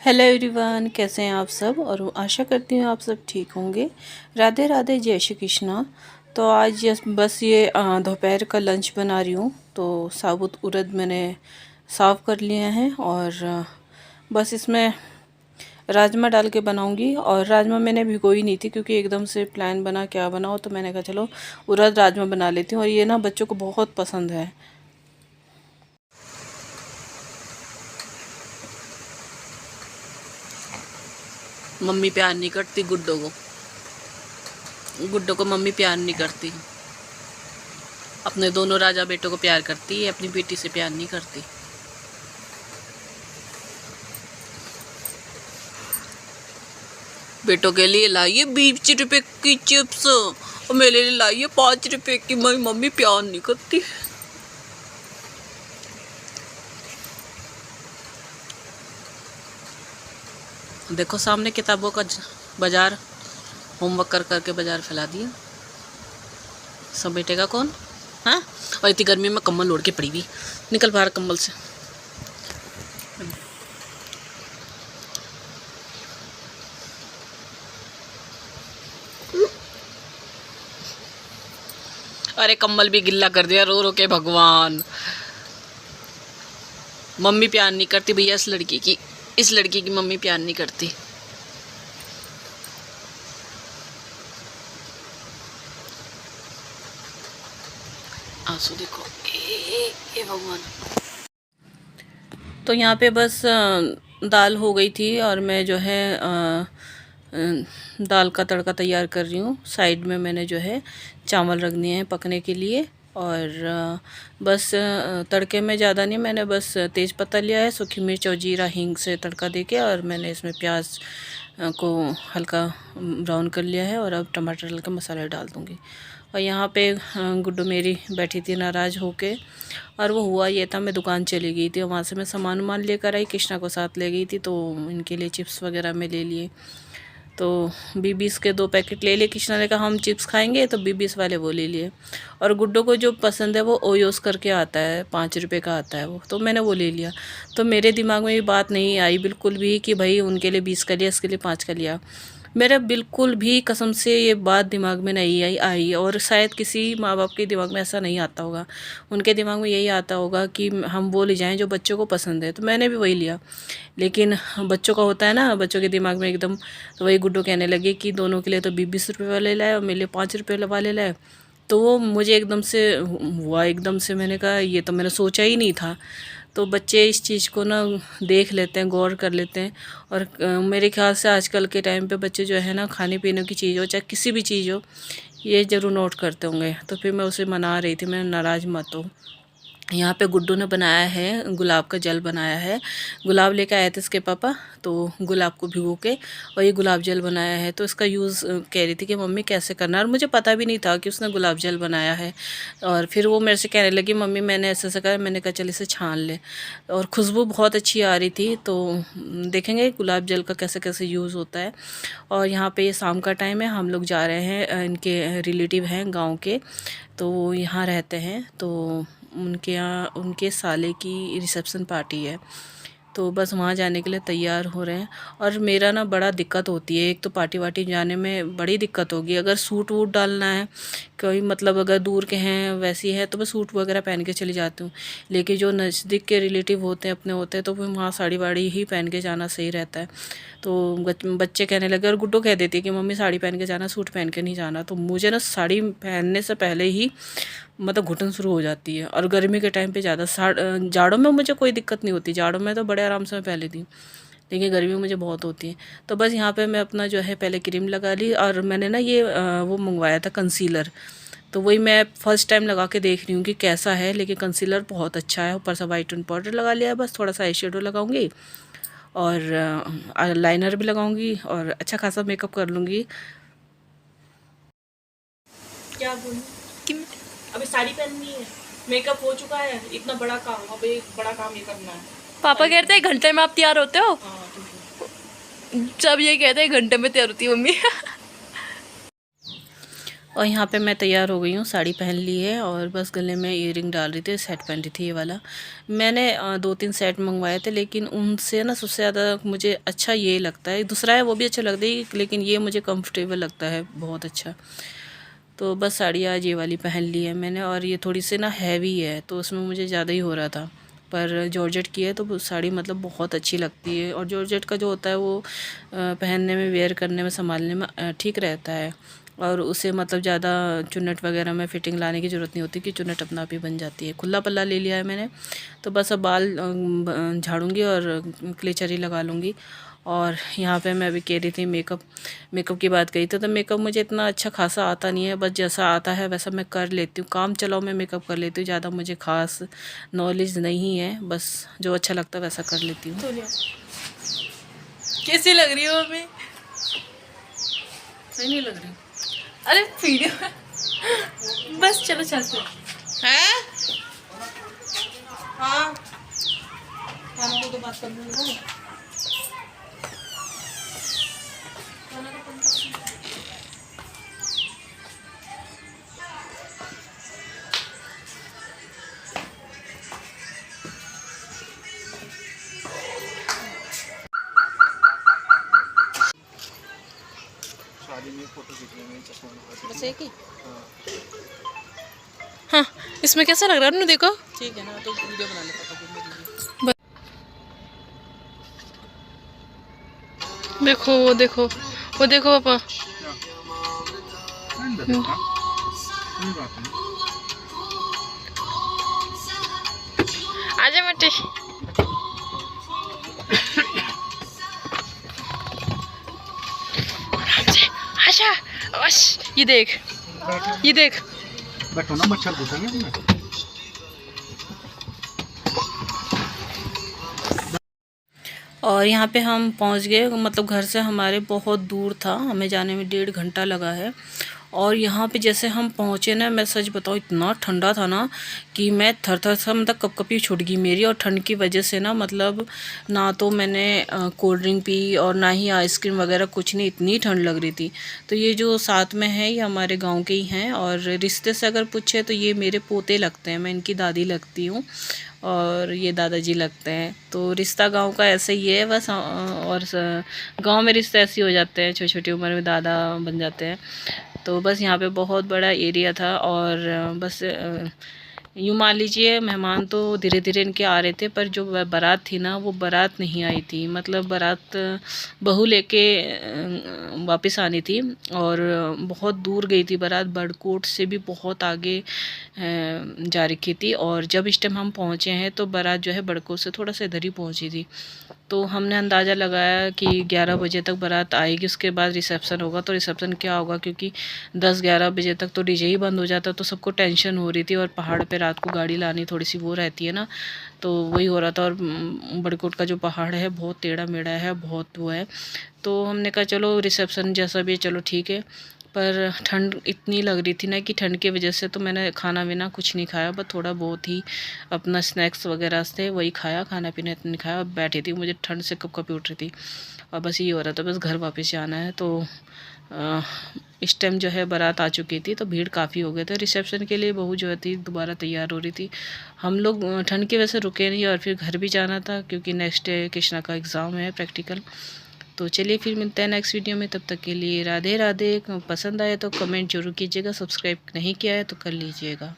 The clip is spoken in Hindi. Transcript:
हेलो एवरीवन, कैसे हैं आप सब। और आशा करती हूँ आप सब ठीक होंगे। राधे राधे, जय श्री कृष्णा। तो आज बस ये दोपहर का लंच बना रही हूँ। तो साबुत उड़द मैंने साफ़ कर लिए हैं और बस इसमें राजमा डाल के बनाऊँगी। और राजमा मैंने भिगोई नहीं थी क्योंकि एकदम से प्लान बना क्या बनाओ, तो मैंने कहा चलो उड़द राजमा बना लेती हूँ। और ये ना बच्चों को बहुत पसंद है। मम्मी प्यार नहीं करती गुड्डो को मम्मी प्यार नहीं करती। अपने दोनों राजा बेटों को प्यार करती है, अपनी बेटी से प्यार नहीं करती। बेटों के लिए लाइए 20 रुपए की चिप्स और मेरे लिए लाइए 5 रुपए की। मेरी मम्मी प्यार नहीं करती। देखो सामने किताबों का बाजार, होमवर्क कर करके बाजार फैला दिया। सब बेटेगा कौन? हाँ, और इतनी गर्मी में कम्बल ओढ़ के पड़ी हुई। निकल बाहर कम्बल से। अरे कम्बल भी गिल्ला कर दिया रो रो के। भगवान, मम्मी प्यार नहीं करती भैया इस लड़की की मम्मी प्यार नहीं करती। आंसू देखो, ए भगवान। तो यहाँ पे बस दाल हो गई थी और मैं जो है दाल का तड़का तैयार कर रही हूँ। साइड में मैंने जो है चावल रख दिए हैं पकने के लिए। और बस तड़के में ज़्यादा नहीं, मैंने बस तेज़ पत्ता लिया है, सूखी मिर्च और जीरा हींग से तड़का देके, और मैंने इसमें प्याज को हल्का ब्राउन कर लिया है। और अब टमाटर डाल के मसाले डाल दूँगी। और यहाँ पे गुड्डू मेरी बैठी थी नाराज़ होके। और वो हुआ ये था, मैं दुकान चली गई थी और वहाँ से मैं सामान लेकर आई। कृष्णा को साथ ले गई थी तो इनके लिए चिप्स वगैरह मैं ले लिए। तो बीबीस के 2 पैकेट ले लिए। कृष्णा ने कहा हम चिप्स खाएंगे, तो बीबीस वाले वो ले लिए। और गुड्डो को जो पसंद है वो ओयोस करके आता है, 5 रुपये का आता है वो, तो मैंने वो ले लिया। तो मेरे दिमाग में ये बात नहीं आई बिल्कुल भी कि भाई उनके लिए 20 का लिया, इसके लिए 5 का लिया। मेरा बिल्कुल भी कसम से ये बात दिमाग में नहीं आई। और शायद किसी माँ बाप के दिमाग में ऐसा नहीं आता होगा। उनके दिमाग में यही आता होगा कि हम वो ले जाएं जो बच्चों को पसंद है। तो मैंने भी वही लिया। लेकिन बच्चों का होता है ना, बच्चों के दिमाग में एकदम। तो वही गुड्डो कहने लगे कि दोनों के लिए तो 20-20 रुपये वाले लाए और मेरे लिए 5 रुपये वाले लाए। तो वो मुझे एकदम से हुआ, एकदम से मैंने कहा ये तो मैंने सोचा ही नहीं था। तो बच्चे इस चीज़ को ना देख लेते हैं, गौर कर लेते हैं। और मेरे ख्याल से आजकल के टाइम पे बच्चे जो है ना, खाने पीने की चीज़ हो चाहे किसी भी चीज़ हो, ये ज़रूर नोट करते होंगे। तो फिर मैं उसे मना रही थी, मैं नाराज़ मत हो। यहाँ पे गुड्डू ने बनाया है गुलाब का जल बनाया है। गुलाब लेकर आए थे इसके पापा, तो गुलाब को भिगो के और ये गुलाब जल बनाया है। तो इसका यूज़ कह रही थी कि मम्मी कैसे करना है, और मुझे पता भी नहीं था कि उसने गुलाब जल बनाया है। और फिर वो मेरे से कहने लगी मम्मी मैंने ऐसे ऐसा करा। मैंने कहा चल इसे छान ले। और खुशबू बहुत अच्छी आ रही थी। तो देखेंगे गुलाब जल का कैसे कैसे यूज़ होता है। और यहाँ पे ये शाम का टाइम है, हम लोग जा रहे हैं, इनके रिलेटिव हैं गाँव के, तो वो यहाँ रहते हैं। तो उनके यहाँ उनके साले की रिसेप्शन पार्टी है, तो बस वहाँ जाने के लिए तैयार हो रहे हैं। और मेरा ना बड़ा दिक्कत होती है, एक तो पार्टी वार्टी जाने में बड़ी दिक्कत होगी। अगर सूट वूट डालना है कोई, मतलब अगर दूर के हैं वैसी है तो मैं सूट वगैरह पहन के चली जाती हूँ। लेकिन जो नज़दीक के रिलेटिव होते हैं, अपने होते हैं, तो फिर वहाँ साड़ी वाड़ी ही पहन के जाना सही रहता है। तो बच्चे कहने लगे, और गुड्डो कह देती है कि मम्मी साड़ी पहन के जाना, सूट पहन के नहीं जाना। तो मुझे ना साड़ी पहनने से पहले ही मतलब घुटन शुरू हो जाती है। और गर्मी के टाइम पे ज़्यादा, जाड़ों में मुझे कोई दिक्कत नहीं होती, जाड़ों में तो बड़े आराम से मैं पहन लेती हूँ। लेकिन गर्मी में मुझे बहुत होती है। तो बस यहाँ पे मैं अपना जो है पहले क्रीम लगा ली। और मैंने ना ये वो मंगवाया था कंसीलर, तो वही मैं फ़र्स्ट टाइम लगा के देख रही हूँ कि कैसा है। लेकिन कंसीलर बहुत अच्छा है। ऊपर से वाइट टोन पाउडर लगा लिया है, बस थोड़ा सा आई शेडो लगाऊंगी और लाइनर भी लगाऊंगी और अच्छा खासा मेकअप कर लूँगी। क्या बोलूँ कि अभी साड़ी पहननी है, मेकअप हो चुका है, इतना बड़ा काम, अब एक बड़ा काम ये करना है। पापा कहते हैं घंटे में आप तैयार होते हो। हाँ, सब ये कहते हैं घंटे में तैयार होती है मम्मी। और यहाँ पे मैं तैयार हो गई हूँ, साड़ी पहन ली है और बस गले में ईयरिंग डाल रही थी, सेट पहन रही थी ये वाला। मैंने 2-3 सेट मंगवाए थे, लेकिन उनसे ना सबसे ज़्यादा मुझे अच्छा ये लगता है, दूसरा है वो भी अच्छा लगता है, लेकिन ये मुझे कंफर्टेबल लगता है बहुत अच्छा। तो बस साड़ी आज ये वाली पहन ली है मैंने, और ये थोड़ी सी ना हैवी है तो उसमें मुझे ज़्यादा ही हो रहा था, पर जॉर्जेट की है तो वो साड़ी मतलब बहुत अच्छी लगती है। और जॉर्जेट का जो होता है वो पहनने में, वेयर करने में, संभालने में ठीक रहता है, और उसे मतलब ज़्यादा चुन्नट वगैरह में फिटिंग लाने की ज़रूरत नहीं होती कि चुन्नट अपना आप ही बन जाती है। खुला पल्ला ले लिया है मैंने, तो बस अब बाल झाड़ूंगी और क्लेचर लगा लूँगी। और यहाँ पे मैं अभी कह रही थी मेकअप की बात कही थी, तो मेकअप मुझे इतना अच्छा खासा आता नहीं है, बस जैसा आता है वैसा मैं कर लेती हूँ, काम चलाओ मैं मेकअप कर लेती हूँ, ज़्यादा मुझे खास नॉलेज नहीं है, बस जो अच्छा लगता है वैसा कर लेती हूँ। कैसी लग रही हो अभी? सही नहीं लग रही? अरे वीडियो बस चलो चलते हैं। हाँ, खाना को तो बात कर लूँगा। फोटो खींचने में चश्मा बस एक ही। हाँ, इसमें कैसा लग रहा है? देखो ठीक है ना, तो वीडियो बना ले पापा को मेरी। देखो वो देखो पापा। आजा बेटे। आशा बस ये देख बैठो ना, मच्छर घुसेंगे इसमें। और यहाँ पे हम पहुँच गए, मतलब घर से हमारे बहुत दूर था, हमें जाने में 1.5 घंटा लगा है। और यहाँ पे जैसे हम पहुँचे ना, मैं सच बताऊँ इतना ठंडा था ना कि मैं थर थर सा मतलब कपकपी छूट गई मेरी। और ठंड की वजह से ना मतलब ना तो मैंने कोल्ड ड्रिंक पी और ना ही आइसक्रीम वगैरह, कुछ नहीं, इतनी ठंड लग रही थी। तो ये जो साथ में है ये हमारे गांव के ही हैं, और रिश्ते से अगर पूछे तो ये मेरे पोते लगते हैं, मैं इनकी दादी लगती हूँ और ये दादाजी लगते हैं। तो रिश्ता गांव का ऐसे ही है बस। और गांव में रिश्ते ऐसे ही हो जाते हैं, छोटी छोटी उम्र में दादा बन जाते हैं। तो बस यहाँ पे बहुत बड़ा एरिया था, और बस यूँ मान लीजिए मेहमान तो धीरे धीरे इनके आ रहे थे, पर जो बारात थी ना वो बारात नहीं आई थी, मतलब बारात बहू लेके वापस आनी थी, और बहुत दूर गई थी बारात, बड़कोट से भी बहुत आगे जा रखी थी। और जब इस टाइम हम पहुँचे हैं तो बारात जो है बड़कोट से थोड़ा सा इधर ही पहुँची थी। तो हमने अंदाज़ा लगाया कि 11 बजे तक बारात आएगी, उसके बाद रिसेप्शन होगा। तो रिसेप्शन क्या होगा, क्योंकि 10-11 बजे तक तो डीजे ही बंद हो जाता, तो सबको टेंशन हो रही थी, और पहाड़ पे रात को गाड़ी लानी थोड़ी सी वो रहती है ना, तो वही हो रहा था। और बड़कोट का जो पहाड़ है बहुत टेढ़ा मेढ़ा है, बहुत वो है। तो हमने कहा चलो रिसेप्शन जैसा भी चलो ठीक है, पर ठंड इतनी लग रही थी ना कि ठंड की वजह से तो मैंने खाना वाना कुछ नहीं खाया, बस थोड़ा बहुत ही अपना स्नैक्स वगैरह से वही खाया, खाना पीना इतना नहीं खाया। बैठी थी, मुझे ठंड से कपकपी उठ रही थी, और बस ये हो रहा था बस घर वापस जाना है। तो इस टाइम जो है बारात आ चुकी थी, तो भीड़ काफ़ी हो गए थे। रिसेप्शन के लिए बहू जो थी दोबारा तैयार हो रही थी। हम लोग ठंड की वजह से रुके नहीं, और फिर घर भी जाना था क्योंकि नेक्स्ट डे कृष्णा का एग्ज़ाम है प्रैक्टिकल। तो चलिए फिर मिलते हैं नेक्स्ट वीडियो में, तब तक के लिए राधे राधे। पसंद आए तो कमेंट जरूर कीजिएगा, सब्सक्राइब नहीं किया है तो कर लीजिएगा।